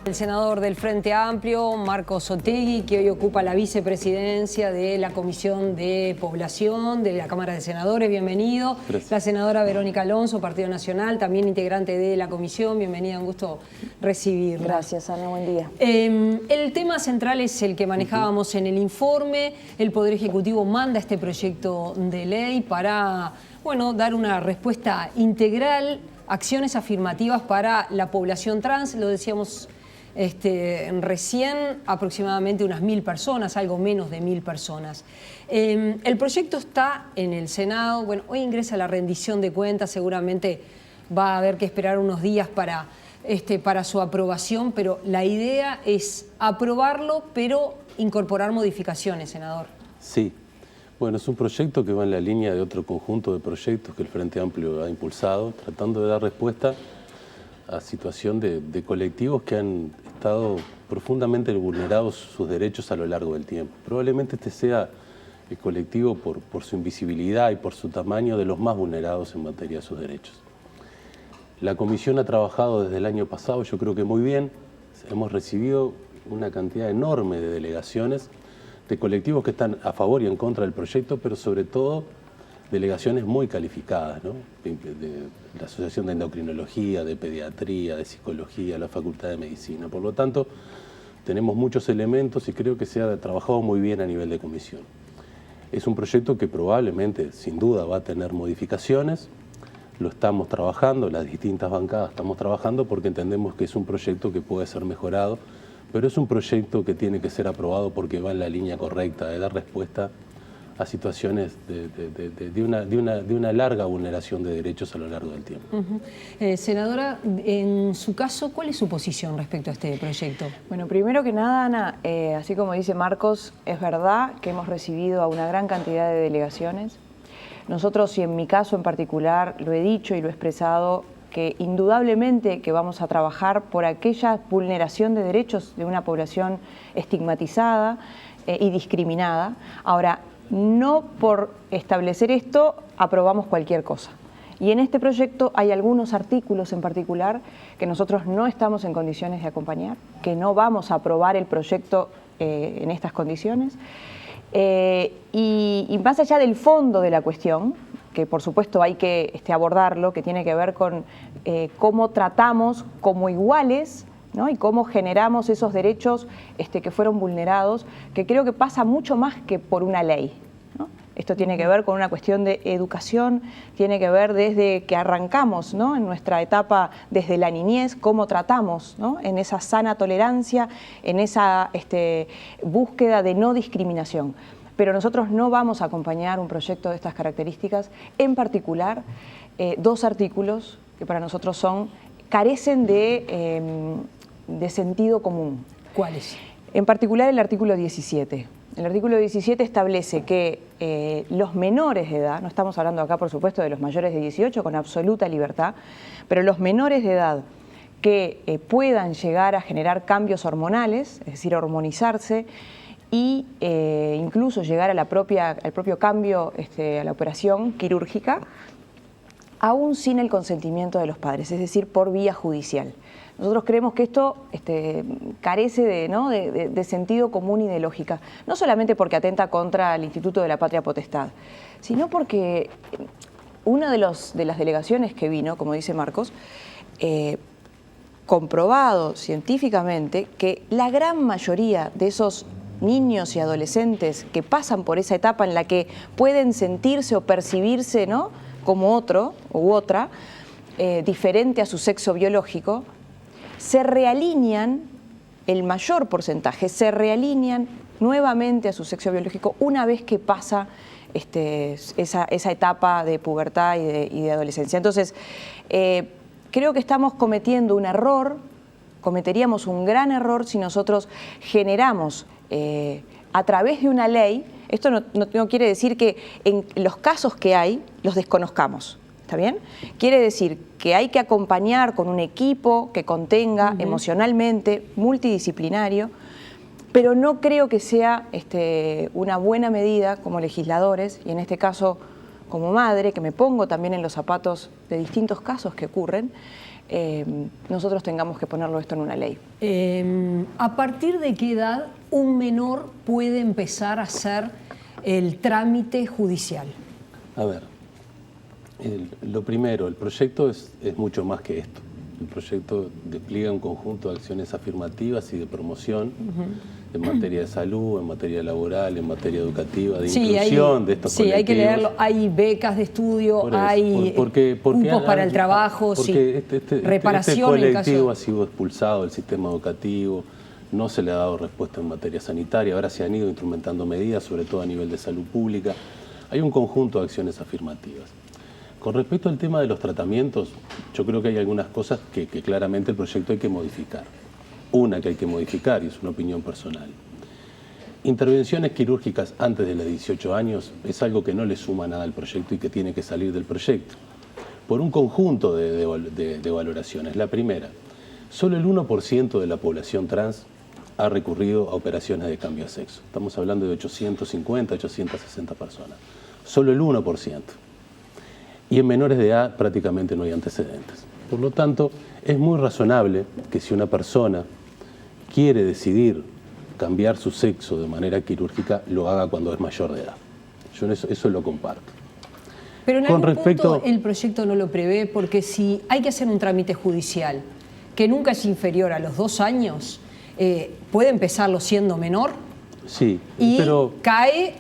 El senador del Frente Amplio, Marcos Otegi, que hoy ocupa la vicepresidencia de la Comisión de Población de la Cámara de Senadores, bienvenido. Gracias. La senadora Verónica Alonso, Partido Nacional, también integrante de la comisión, bienvenida, un gusto recibirla. Gracias, Ana, buen día. El tema central es el que manejábamos en el informe. El Poder Ejecutivo manda este proyecto de ley para, bueno, dar una respuesta integral, acciones afirmativas para la población trans, lo decíamos recién, aproximadamente unas 1000 personas, algo menos de 1000 personas. El proyecto está en el Senado, bueno, hoy ingresa la rendición de cuentas, seguramente va a haber que esperar unos días para su aprobación, pero la idea es aprobarlo, pero incorporar modificaciones, senador. Sí, bueno, es un proyecto que va en la línea de otro conjunto de proyectos que el Frente Amplio ha impulsado, tratando de dar respuesta a situación de colectivos que han estado profundamente vulnerados sus derechos a lo largo del tiempo. Probablemente este sea el colectivo, por su invisibilidad y por su tamaño, de los más vulnerados en materia de sus derechos. La Comisión ha trabajado desde el año pasado, yo creo que muy bien. Hemos recibido una cantidad enorme de delegaciones de colectivos que están a favor y en contra del proyecto, pero sobre todo delegaciones muy calificadas, ¿no? De la Asociación de Endocrinología, de Pediatría, de Psicología, la Facultad de Medicina. Por lo tanto, tenemos muchos elementos y creo que se ha trabajado muy bien a nivel de comisión. Es un proyecto que probablemente, sin duda, va a tener modificaciones. Lo estamos trabajando, las distintas bancadas estamos trabajando porque entendemos que es un proyecto que puede ser mejorado, pero es un proyecto que tiene que ser aprobado porque va en la línea correcta de dar respuesta a situaciones de una larga vulneración de derechos a lo largo del tiempo. Senadora, en su caso, ¿cuál es su posición respecto a este proyecto? Bueno, primero que nada, Ana, así como dice Marcos, es verdad que hemos recibido a una gran cantidad de delegaciones. Nosotros, y en mi caso en particular, lo he dicho y lo he expresado, que indudablemente que vamos a trabajar por aquella vulneración de derechos de una población estigmatizada y discriminada. Ahora, no por establecer esto aprobamos cualquier cosa. Y en este proyecto hay algunos artículos en particular que nosotros no estamos en condiciones de acompañar, que no vamos a aprobar el proyecto en estas condiciones. Y más allá del fondo de la cuestión, que por supuesto hay que abordarlo, que tiene que ver con cómo tratamos como iguales, ¿no? Y cómo generamos esos derechos que fueron vulnerados, que creo que pasa mucho más que por una ley, ¿no? Esto tiene que ver con una cuestión de educación, tiene que ver desde que arrancamos, ¿no? En nuestra etapa desde la niñez, cómo tratamos, ¿no? En esa sana tolerancia, en esa búsqueda de no discriminación. Pero nosotros no vamos a acompañar un proyecto de estas características, en particular dos artículos que para nosotros carecen de sentido común. ¿Cuáles? En particular el artículo 17. El artículo 17 establece que los menores de edad, no estamos hablando acá por supuesto de los mayores de 18 con absoluta libertad, pero los menores de edad que puedan llegar a generar cambios hormonales, es decir, hormonizarse, y incluso llegar a al propio cambio, a la operación quirúrgica, aún sin el consentimiento de los padres, es decir, por vía judicial. Nosotros creemos que esto carece de sentido común y de lógica, no solamente porque atenta contra el Instituto de la Patria Potestad, sino porque una de las delegaciones que vino, como dice Marcos, comprobado científicamente que la gran mayoría de esos niños y adolescentes que pasan por esa etapa en la que pueden sentirse o percibirse, ¿no?, como otro u otra, diferente a su sexo biológico, se realinean, el mayor porcentaje, se realinean nuevamente a su sexo biológico una vez que pasa esa etapa de pubertad y de adolescencia. Entonces, creo que estamos cometiendo un error, cometeríamos un gran error si nosotros generamos a través de una ley, esto no quiere decir que en los casos que hay los desconozcamos, ¿está bien? Quiere decir que hay que acompañar con un equipo que contenga emocionalmente, multidisciplinario, pero no creo que sea una buena medida como legisladores, y en este caso como madre, que me pongo también en los zapatos de distintos casos que ocurren, nosotros tengamos que ponerlo esto en una ley. ¿A partir de qué edad un menor puede empezar a hacer el trámite judicial? A ver, lo primero, el proyecto es mucho más que esto. El proyecto despliega un conjunto de acciones afirmativas y de promoción en materia de salud, en materia laboral, en materia educativa, de inclusión de estos colectivos. Sí, hay que leerlo. Hay becas de estudio, hay cupos para el trabajo, reparación este colectivo ha sido expulsado del sistema educativo, no se le ha dado respuesta en materia sanitaria, ahora se han ido instrumentando medidas, sobre todo a nivel de salud pública. Hay un conjunto de acciones afirmativas. Con respecto al tema de los tratamientos, yo creo que hay algunas cosas que claramente el proyecto hay que modificar. Una que hay que modificar, y es una opinión personal. Intervenciones quirúrgicas antes de los 18 años es algo que no le suma nada al proyecto y que tiene que salir del proyecto. Por un conjunto de valoraciones. La primera, solo el 1% de la población trans ha recurrido a operaciones de cambio de sexo. Estamos hablando de 850, 860 personas. Solo el 1%. Y en menores de edad prácticamente no hay antecedentes. Por lo tanto, es muy razonable que si una persona quiere decidir cambiar su sexo de manera quirúrgica, lo haga cuando es mayor de edad. Yo eso lo comparto. Pero en algún punto el proyecto no lo prevé, porque si hay que hacer un trámite judicial que nunca es inferior a los 2 años, ¿puede empezarlo siendo menor? Sí, pero cae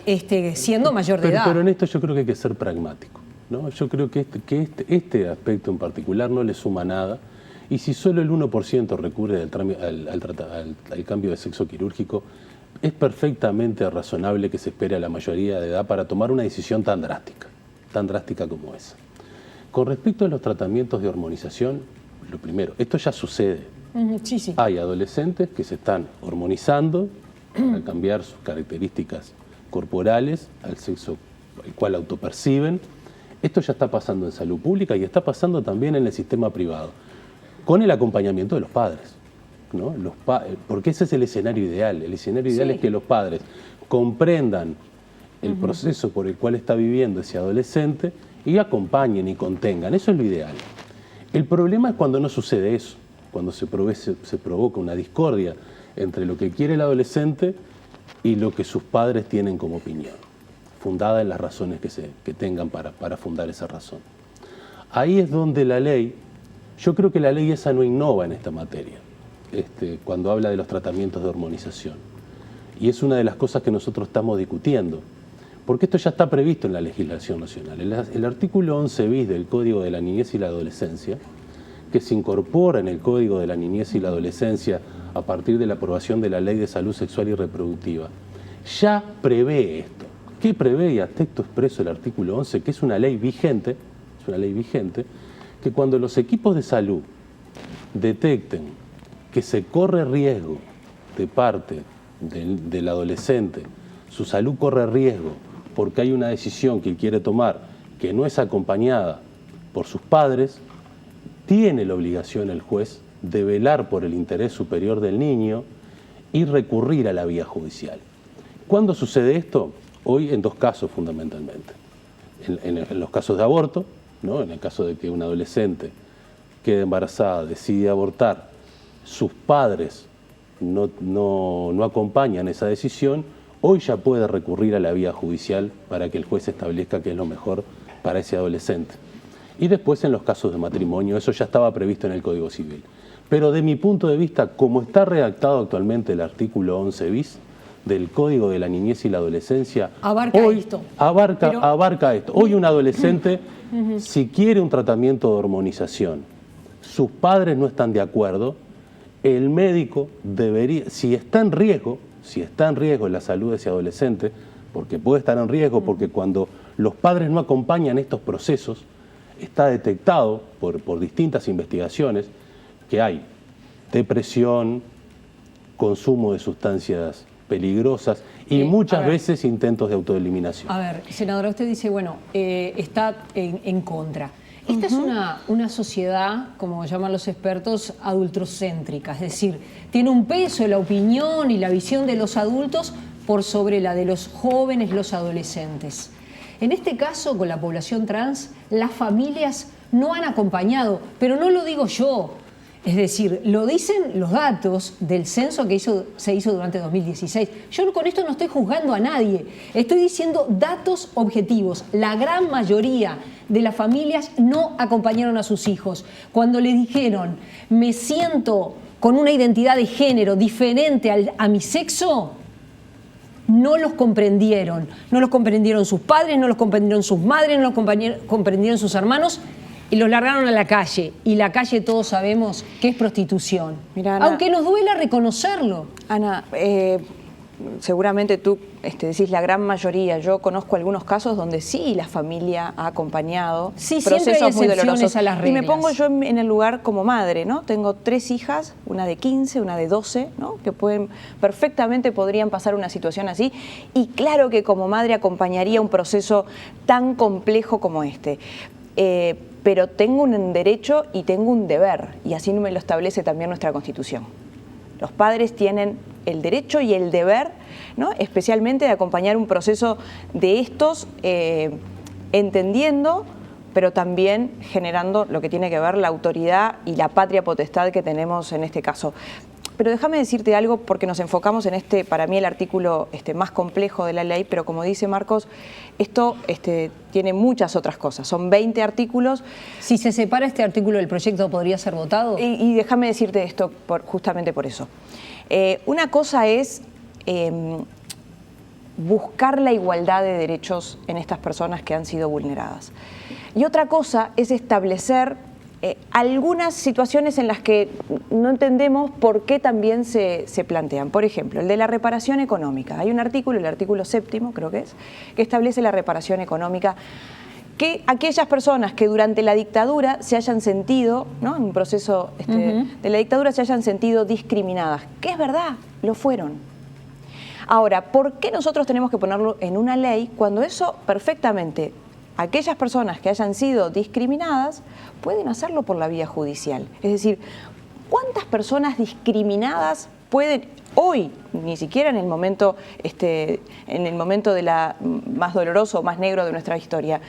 siendo mayor de edad. Pero en esto yo creo que hay que ser pragmático, ¿no? Yo creo que este aspecto en particular no le suma nada, y si solo el 1% recurre al cambio de sexo quirúrgico, es perfectamente razonable que se espere a la mayoría de edad para tomar una decisión tan drástica como esa. Con respecto a los tratamientos de hormonización, lo primero, esto ya sucede. Sí. Hay adolescentes que se están hormonizando para cambiar sus características corporales al sexo al cual autoperciben. Esto ya está pasando en salud pública y está pasando también en el sistema privado, con el acompañamiento de los padres, ¿no? Porque ese es el escenario ideal. El escenario ideal es que los padres comprendan el proceso por el cual está viviendo ese adolescente y acompañen y contengan. Eso es lo ideal. El problema es cuando no sucede eso, cuando se provoca una discordia entre lo que quiere el adolescente y lo que sus padres tienen como opinión, fundada en las razones que tengan para fundar esa razón. Ahí es donde la ley, yo creo que la ley esa no innova en esta materia, cuando habla de los tratamientos de hormonización. Y es una de las cosas que nosotros estamos discutiendo, porque esto ya está previsto en la legislación nacional. El artículo 11 bis del Código de la Niñez y la Adolescencia, que se incorpora en el Código de la Niñez y la Adolescencia a partir de la aprobación de la Ley de Salud Sexual y Reproductiva, ya prevé esto. ¿Qué prevé a texto expreso el artículo 11? Que es una ley vigente, que cuando los equipos de salud detecten que se corre riesgo de parte del adolescente, su salud corre riesgo porque hay una decisión que él quiere tomar que no es acompañada por sus padres, tiene la obligación el juez de velar por el interés superior del niño y recurrir a la vía judicial. ¿Cuándo sucede esto? Hoy en 2 casos fundamentalmente. En los casos de aborto, ¿no? En el caso de que una adolescente quede embarazada, decide abortar, sus padres no acompañan esa decisión, hoy ya puede recurrir a la vía judicial para que el juez establezca qué es lo mejor para ese adolescente. Y después en los casos de matrimonio, eso ya estaba previsto en el Código Civil. Pero de mi punto de vista, como está redactado actualmente el artículo 11 bis del Código de la Niñez y la Adolescencia, abarca esto. Hoy un adolescente, si quiere un tratamiento de hormonización, sus padres no están de acuerdo, el médico debería, si está en riesgo la salud de ese adolescente, porque puede estar en riesgo, porque cuando los padres no acompañan estos procesos, está detectado por distintas investigaciones que hay depresión, consumo de sustancias peligrosas y muchas veces intentos de autoeliminación. A ver, senadora, usted dice, bueno, está en contra. Esta es una sociedad, como llaman los expertos, adultocéntrica, es decir, tiene un peso la opinión y la visión de los adultos por sobre la de los jóvenes, los adolescentes. En este caso, con la población trans, las familias no han acompañado, pero no lo digo yo. Es decir, lo dicen los datos del censo que se hizo durante 2016. Yo con esto no estoy juzgando a nadie, estoy diciendo datos objetivos. La gran mayoría de las familias no acompañaron a sus hijos. Cuando les dijeron, me siento con una identidad de género diferente a mi sexo, no los comprendieron. No los comprendieron sus padres, no los comprendieron sus madres, no los comprendieron sus hermanos. Y los largaron a la calle, y la calle todos sabemos que es prostitución. Mirá, Ana, aunque nos duela reconocerlo. Ana, seguramente tú decís la gran mayoría. Yo conozco algunos casos donde sí la familia ha acompañado procesos muy dolorosos. A las reglas. Y me pongo yo en el lugar como madre, ¿no? Tengo 3 hijas, una de 15, una de 12, ¿no? Que perfectamente podrían pasar una situación así. Y claro que como madre acompañaría un proceso tan complejo como este. Pero tengo un derecho y tengo un deber, y así me lo establece también nuestra Constitución. Los padres tienen el derecho y el deber, ¿no? Especialmente de acompañar un proceso de estos, entendiendo, pero también generando lo que tiene que ver la autoridad y la patria potestad que tenemos en este caso. Pero déjame decirte algo, porque nos enfocamos en para mí el artículo más complejo de la ley, pero como dice Marcos, esto tiene muchas otras cosas, son 20 artículos. Si se separa este artículo del proyecto, ¿podría ser votado? Y déjame decirte esto justamente por eso. Una cosa es buscar la igualdad de derechos en estas personas que han sido vulneradas. Y otra cosa es establecer algunas situaciones en las que no entendemos por qué también se plantean. Por ejemplo, el de la reparación económica. Hay un artículo, el artículo 7º creo que establece la reparación económica, que aquellas personas que durante la dictadura se hayan sentido, ¿no? En un proceso de la dictadura se hayan sentido discriminadas, que es verdad, lo fueron. Ahora, ¿por qué nosotros tenemos que ponerlo en una ley cuando eso perfectamente aquellas personas que hayan sido discriminadas pueden hacerlo por la vía judicial? Es decir, ¿cuántas personas discriminadas pueden hoy, ni siquiera en el momento, de la más doloroso, más negro de nuestra historia,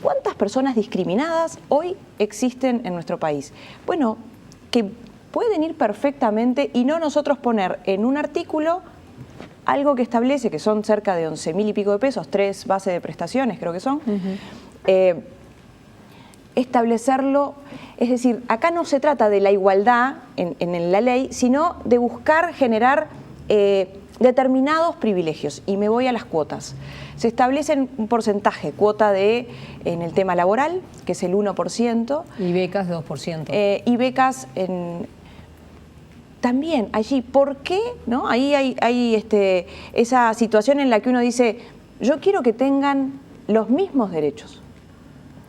cuántas personas discriminadas hoy existen en nuestro país? Bueno, que pueden ir perfectamente y no nosotros poner en un artículo algo que establece que son cerca de 11.000 y pico de pesos, 3 bases de prestaciones creo que son, establecerlo, es decir, acá no se trata de la igualdad en la ley, sino de buscar generar determinados privilegios. Y me voy a las cuotas. Se establece un porcentaje, cuota en el tema laboral, que es el 1%. Y becas de 2%. Y becas también allí, ¿por qué? ¿No? Ahí hay esa situación en la que uno dice, yo quiero que tengan los mismos derechos,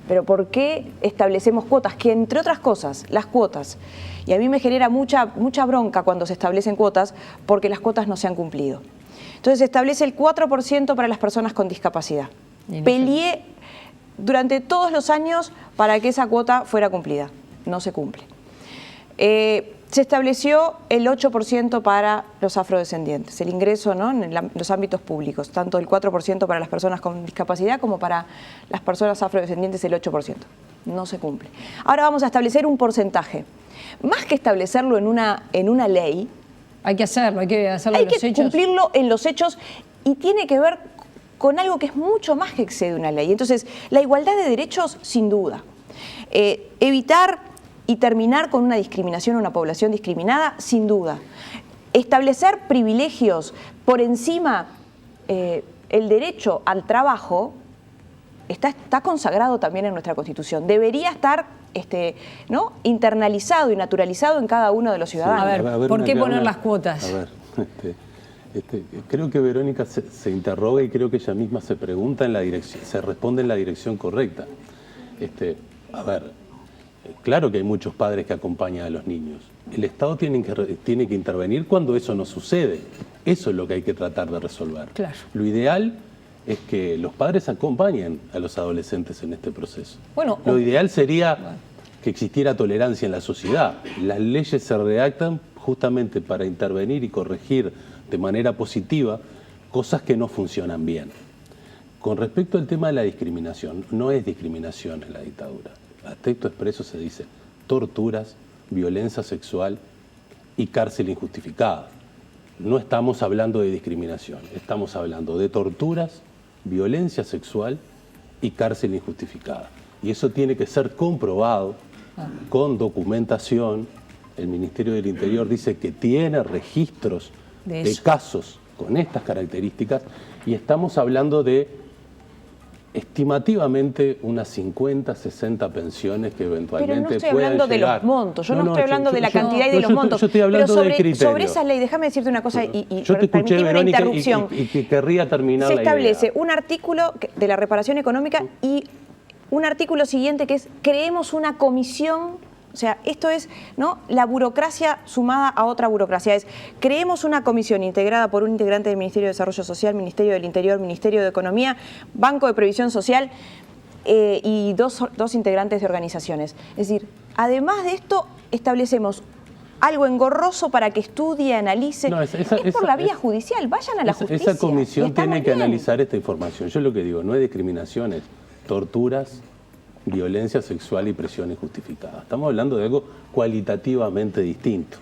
pero ¿por qué establecemos cuotas? Que entre otras cosas, las cuotas, y a mí me genera mucha bronca cuando se establecen cuotas, porque las cuotas no se han cumplido. Entonces se establece el 4% para las personas con discapacidad. Peleé durante todos los años para que esa cuota fuera cumplida, no se cumple. Se estableció el 8% para los afrodescendientes, el ingreso, ¿no? En los ámbitos públicos, tanto el 4% para las personas con discapacidad como para las personas afrodescendientes el 8%. No se cumple. Ahora vamos a establecer un porcentaje. Más que establecerlo en una ley, hay que hacerlo en los hechos. Hay que cumplirlo en los hechos, y tiene que ver con algo que es mucho más que excede una ley. Entonces, la igualdad de derechos, sin duda. Evitar y terminar con una discriminación a una población discriminada, sin duda. Establecer privilegios por encima, el derecho al trabajo, está consagrado también en nuestra Constitución. Debería estar ¿no? internalizado y naturalizado en cada uno de los ciudadanos. A ver, ¿por qué poner las cuotas? A ver, creo que Verónica se interroga y creo que ella misma se pregunta se responde en la dirección correcta. A ver, claro que hay muchos padres que acompañan a los niños. El Estado tiene que intervenir cuando eso no sucede. Eso es lo que hay que tratar de resolver. Claro. Lo ideal es que los padres acompañen a los adolescentes en este proceso. Bueno, lo ideal sería que existiera tolerancia en la sociedad. Las leyes se redactan justamente para intervenir y corregir de manera positiva cosas que no funcionan bien. Con respecto al tema de la discriminación, no es discriminación en la dictadura. A texto expreso se dice torturas, violencia sexual y cárcel injustificada. No estamos hablando de discriminación, estamos hablando de torturas, violencia sexual y cárcel injustificada. Y eso tiene que ser comprobado con documentación. El Ministerio del Interior dice que tiene registros de casos con estas características y estamos hablando de estimativamente unas 50, 60 pensiones que eventualmente puedan llegar. Pero no estoy hablando de los montos, yo no estoy hablando de la cantidad y de los montos. Yo estoy hablando del criterio. Sobre esa ley, déjame decirte una cosa yo te escuché, Verónica, y que querría terminar la idea. Se establece un artículo de la reparación económica y un artículo siguiente que es creemos una comisión. O sea, esto es, ¿no?, la burocracia sumada a otra burocracia. Creemos una comisión integrada por un integrante del Ministerio de Desarrollo Social, Ministerio del Interior, Ministerio de Economía, Banco de Previsión Social y dos integrantes de organizaciones. Es decir, además de esto, establecemos algo engorroso para que estudie, analice. No, es por la vía judicial, vayan a la justicia. Esa comisión tiene que analizar esta información. Yo lo que digo, no es discriminaciones, torturas, violencia sexual y presión injustificada. Estamos hablando de algo cualitativamente distinto.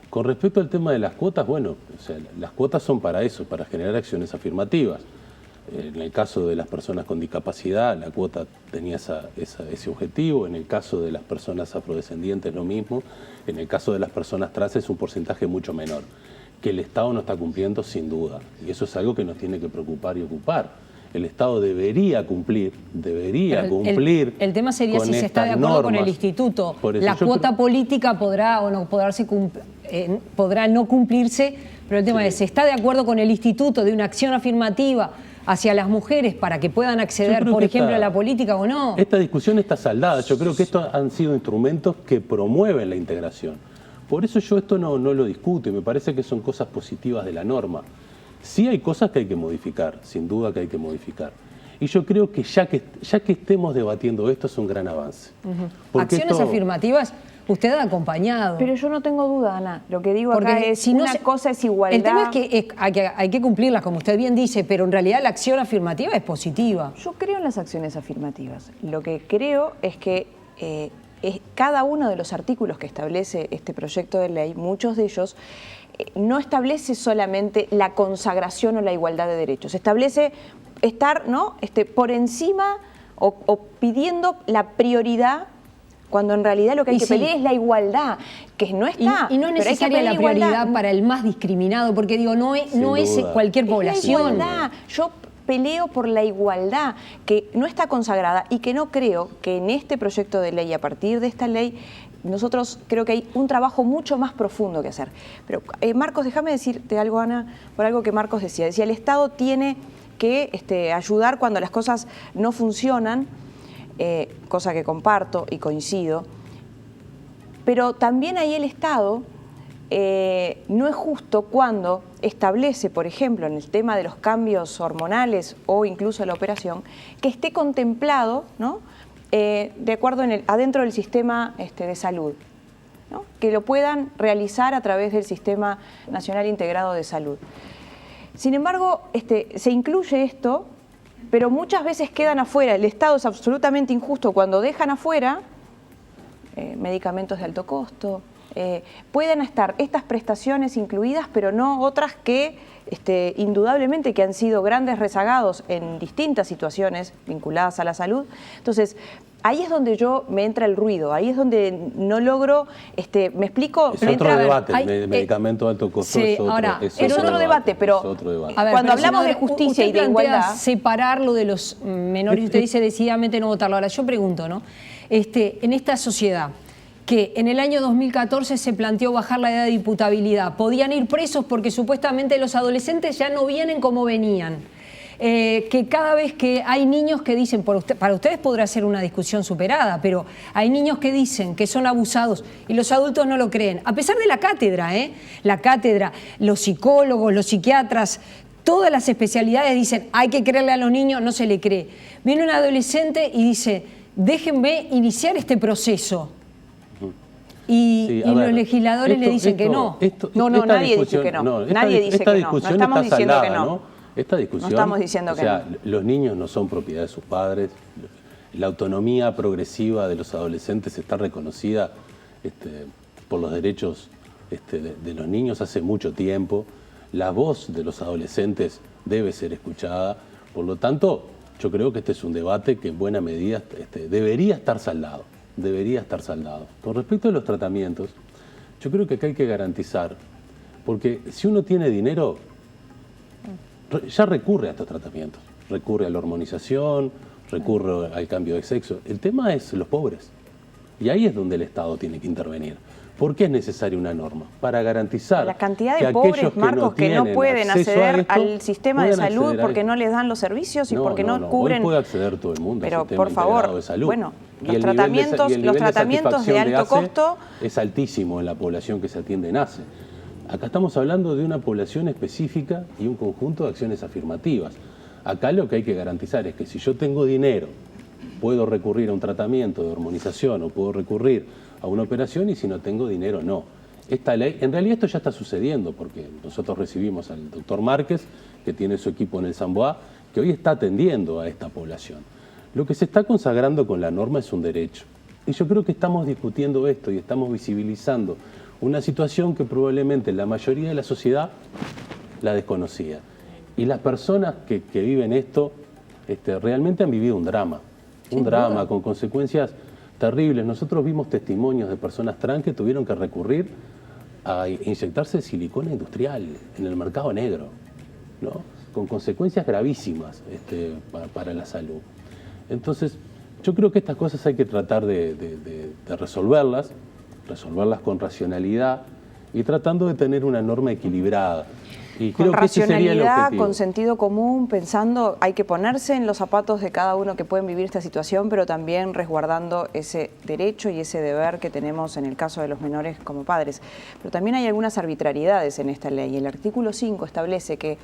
Con respecto al tema de las cuotas, bueno, o sea, las cuotas son para eso, para generar acciones afirmativas. En el caso de las personas con discapacidad, la cuota tenía ese objetivo. En el caso de las personas afrodescendientes, lo mismo. En el caso de las personas trans es un porcentaje mucho menor, que el Estado no está cumpliendo sin duda. Y eso es algo que nos tiene que preocupar y ocupar. El Estado debería cumplir. El tema sería si se está de acuerdo con el instituto. La cuota política podrá o no podrá no cumplirse, pero el tema es, ¿se está de acuerdo con el instituto de una acción afirmativa hacia las mujeres para que puedan acceder, por ejemplo, a la política o no? Esta discusión está saldada. Yo creo que estos han sido instrumentos que promueven la integración. Por eso yo esto no lo discuto y me parece que son cosas positivas de la norma. Sí hay cosas que hay que modificar, sin duda que hay que modificar. Y yo creo que ya que estemos debatiendo esto es un gran avance. Acciones afirmativas usted ha acompañado. Pero yo no tengo duda, Ana. Lo que digo acá es si una cosa es igualdad. El tema es que hay que cumplirlas, como usted bien dice, pero en realidad la acción afirmativa es positiva. Yo creo en las acciones afirmativas. Lo que creo es que cada uno de los artículos que establece este proyecto de ley, muchos de ellos, no establece solamente la consagración o la igualdad de derechos, establece estar, ¿no?, por encima o pidiendo la prioridad, cuando en realidad lo que hay que pedir es la igualdad, que no está. Y no es necesaria la prioridad para el más discriminado, porque digo, no es cualquier población. La igualdad. Yo peleo por la igualdad, que no está consagrada y que no creo que en este proyecto de ley, a partir de esta ley, nosotros creo que hay un trabajo mucho más profundo que hacer. Pero Marcos, déjame decirte algo, Ana, por algo que Marcos decía. Decía, el Estado tiene que ayudar cuando las cosas no funcionan, cosa que comparto y coincido, pero también ahí el Estado no es justo cuando establece, por ejemplo, en el tema de los cambios hormonales o incluso la operación, que esté contemplado, ¿no?, de acuerdo adentro del sistema de salud, ¿no?, que lo puedan realizar a través del Sistema Nacional Integrado de Salud. Sin embargo, se incluye esto, pero muchas veces quedan afuera. El Estado es absolutamente injusto cuando dejan afuera medicamentos de alto costo. Pueden estar estas prestaciones incluidas, pero no otras que indudablemente que han sido grandes rezagados en distintas situaciones vinculadas a la salud. Entonces, ahí es donde me entra el ruido, ahí es donde no logro, ¿me explico? Es otro debate, el medicamento de alto costo sí, es otro debate, pero cuando hablamos de justicia y de igualdad... separarlo de los menores, usted dice decididamente no votarlo. Ahora, yo pregunto, ¿no? En esta sociedad, que en el año 2014 se planteó bajar la edad de imputabilidad, podían ir presos porque supuestamente los adolescentes ya no vienen como venían. Que cada vez que hay niños que dicen, para ustedes podrá ser una discusión superada, pero hay niños que dicen que son abusados y los adultos no lo creen, a pesar de la cátedra, los psicólogos, los psiquiatras, todas las especialidades dicen hay que creerle a los niños, no se le cree. Viene un adolescente y dice, déjenme iniciar este proceso. Y los legisladores le dicen que no. Nadie dice que no. Nadie dice que no. No estamos diciendo que no. esta discusión... No estamos diciendo que no. Los niños no son propiedad de sus padres, la autonomía progresiva de los adolescentes está reconocida por los derechos de los niños hace mucho tiempo, la voz de los adolescentes debe ser escuchada, por lo tanto, yo creo que este es un debate que en buena medida debería estar saldado, Con respecto a los tratamientos, yo creo que acá hay que garantizar, porque si uno tiene dinero, ya recurre a estos tratamientos, recurre a la hormonización, recurre al cambio de sexo. El tema es los pobres, y ahí es donde el Estado tiene que intervenir. ¿Por qué es necesaria una norma? Para garantizar la cantidad de pobres, Marcos, que no pueden acceder al sistema de salud porque no les dan los servicios y porque no cubren... Hoy puede acceder todo el mundo pero al sistema por favor, de salud. Bueno, los tratamientos de alto costo... es altísimo en la población que se atiende en ACE. Acá estamos hablando de una población específica y un conjunto de acciones afirmativas. Acá lo que hay que garantizar es que si yo tengo dinero, puedo recurrir a un tratamiento de hormonización o puedo recurrir a una operación, y si no tengo dinero, no. Esta ley, en realidad esto ya está sucediendo, porque nosotros recibimos al doctor Márquez, que tiene su equipo en el Samboa, que hoy está atendiendo a esta población. Lo que se está consagrando con la norma es un derecho. Y yo creo que estamos discutiendo esto y estamos visibilizando una situación que probablemente la mayoría de la sociedad la desconocía. Y las personas que viven esto realmente han vivido un drama. Un drama con consecuencias terribles. Nosotros vimos testimonios de personas trans que tuvieron que recurrir a inyectarse silicona industrial en el mercado negro, ¿no? Con consecuencias gravísimas para la salud. Entonces, yo creo que estas cosas hay que tratar de resolverlas con racionalidad y tratando de tener una norma equilibrada. Y creo que ese sería el objetivo. Con sentido común, pensando, hay que ponerse en los zapatos de cada uno que pueden vivir esta situación, pero también resguardando ese derecho y ese deber que tenemos en el caso de los menores como padres. Pero también hay algunas arbitrariedades en esta ley. El artículo 5 establece que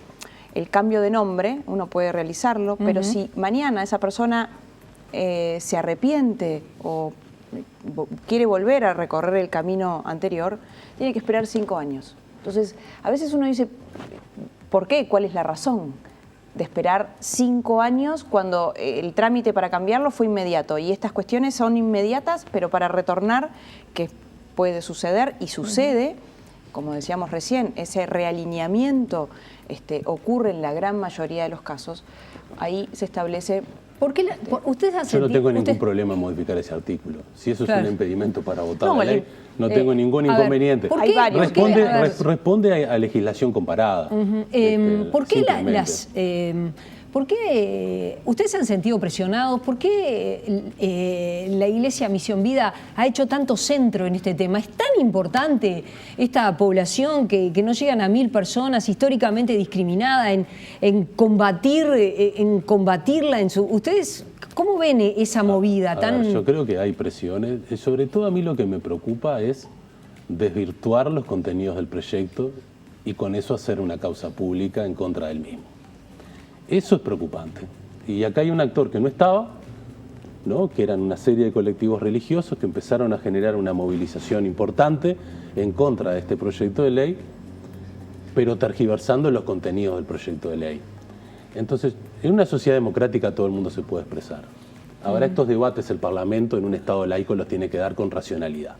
el cambio de nombre uno puede realizarlo, pero si mañana esa persona se arrepiente o quiere volver a recorrer el camino anterior, tiene que esperar 5 años. Entonces, a veces uno dice, ¿por qué? ¿Cuál es la razón de esperar 5 años cuando el trámite para cambiarlo fue inmediato? Y estas cuestiones son inmediatas, pero para retornar, que puede suceder y sucede, como decíamos recién, ese realineamiento ocurre en la gran mayoría de los casos, ahí se establece... ¿Por qué ustedes han Yo no tengo ningún problema en modificar ese artículo. Si eso es un impedimento para votar la ley, no tengo ningún inconveniente. ¿Por qué? Responde a legislación comparada. ¿Por qué ¿por qué ustedes se han sentido presionados? ¿Por qué la Iglesia Misión Vida ha hecho tanto centro en este tema? ¿Es tan importante esta población que no llegan a 1000 personas históricamente discriminada en combatirla en su... ¿Ustedes cómo ven esa movida tan...? Yo creo que hay presiones. Sobre todo a mí lo que me preocupa es desvirtuar los contenidos del proyecto y con eso hacer una causa pública en contra del mismo. Eso es preocupante. Y acá hay un actor que no estaba, ¿no? Que eran una serie de colectivos religiosos que empezaron a generar una movilización importante en contra de este proyecto de ley, pero tergiversando los contenidos del proyecto de ley. Entonces, en una sociedad democrática todo el mundo se puede expresar. Ahora estos debates el Parlamento en un Estado laico los tiene que dar con racionalidad.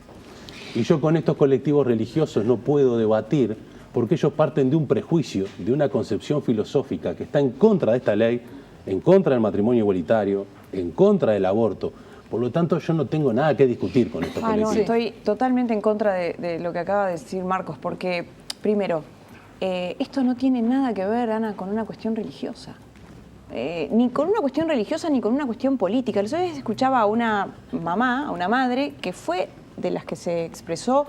Y yo con estos colectivos religiosos no puedo debatir porque ellos parten de un prejuicio, de una concepción filosófica que está en contra de esta ley, en contra del matrimonio igualitario, en contra del aborto. Por lo tanto, yo no tengo nada que discutir con estos colectivos. No, estoy totalmente en contra de lo que acaba de decir Marcos, porque, primero, esto no tiene nada que ver, Ana, con una cuestión religiosa. Ni con una cuestión religiosa ni con una cuestión política. El otro día escuchaba a una mamá, a una madre, que fue de las que se expresó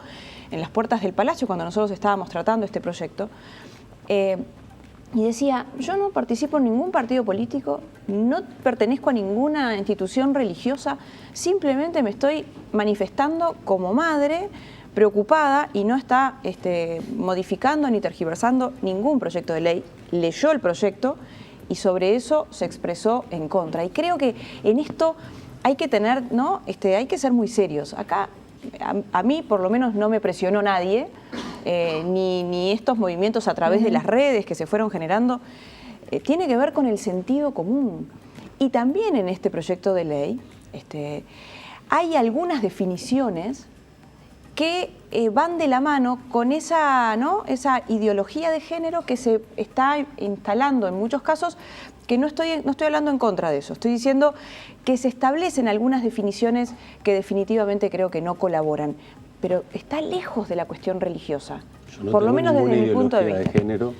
en las puertas del Palacio cuando nosotros estábamos tratando este proyecto, y decía, yo no participo en ningún partido político, no pertenezco a ninguna institución religiosa, simplemente me estoy manifestando como madre preocupada y no está modificando ni tergiversando ningún proyecto de ley. Leyó el proyecto y sobre eso se expresó en contra. Y creo que en esto hay que tener, ¿no? Hay que ser muy serios. Acá a mí por lo menos no me presionó nadie, ni estos movimientos a través de las redes que se fueron generando. tiene que ver con el sentido común. Y también en este proyecto de ley hay algunas definiciones que van de la mano con esa ideología de género que se está instalando en muchos casos, que no estoy hablando en contra de eso, estoy diciendo que se establecen algunas definiciones que definitivamente creo que no colaboran, pero está lejos de la cuestión religiosa, por lo menos desde mi punto de vista. De género,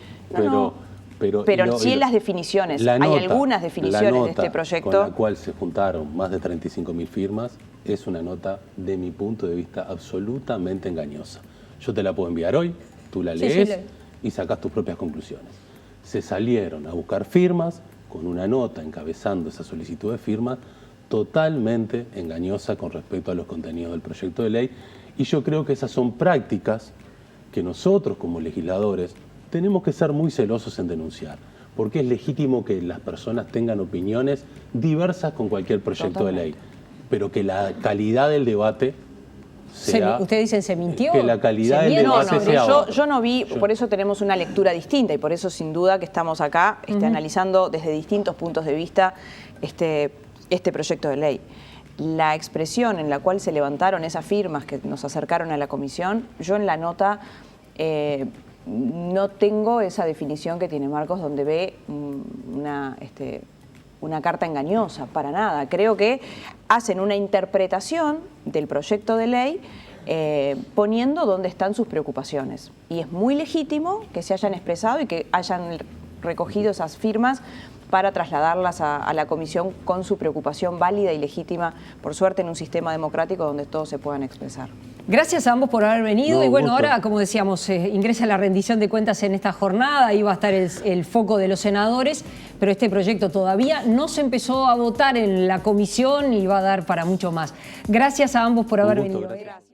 pero sí en las definiciones, hay algunas definiciones de este proyecto. Con la cual se juntaron más de 35.000 firmas, es una nota, de mi punto de vista, absolutamente engañosa. Yo te la puedo enviar hoy, tú la lees y sacas tus propias conclusiones. Se salieron a buscar firmas con una nota encabezando esa solicitud de firmas totalmente engañosa con respecto a los contenidos del proyecto de ley, y yo creo que esas son prácticas que nosotros como legisladores tenemos que ser muy celosos en denunciar, porque es legítimo que las personas tengan opiniones diversas con cualquier proyecto de ley, pero que la calidad del debate sea... ¿Ustedes dicen se mintió? Que la calidad del debate sea yo no vi, por eso tenemos una lectura distinta y por eso sin duda que estamos acá analizando desde distintos puntos de vista este proyecto de ley. La expresión en la cual se levantaron esas firmas que nos acercaron a la comisión, yo en la nota no tengo esa definición que tiene Marcos, donde ve una carta engañosa, para nada. Creo que hacen una interpretación del proyecto de ley poniendo dónde están sus preocupaciones. Y es muy legítimo que se hayan expresado y que hayan recogido esas firmas para trasladarlas a la comisión con su preocupación válida y legítima, por suerte en un sistema democrático donde todos se puedan expresar. Gracias a ambos por haber venido. Y bueno, gusto. ahora, como decíamos, ingresa la rendición de cuentas en esta jornada, ahí va a estar el foco de los senadores, pero este proyecto todavía no se empezó a votar en la comisión y va a dar para mucho más. Gracias a ambos por haber venido. Gracias.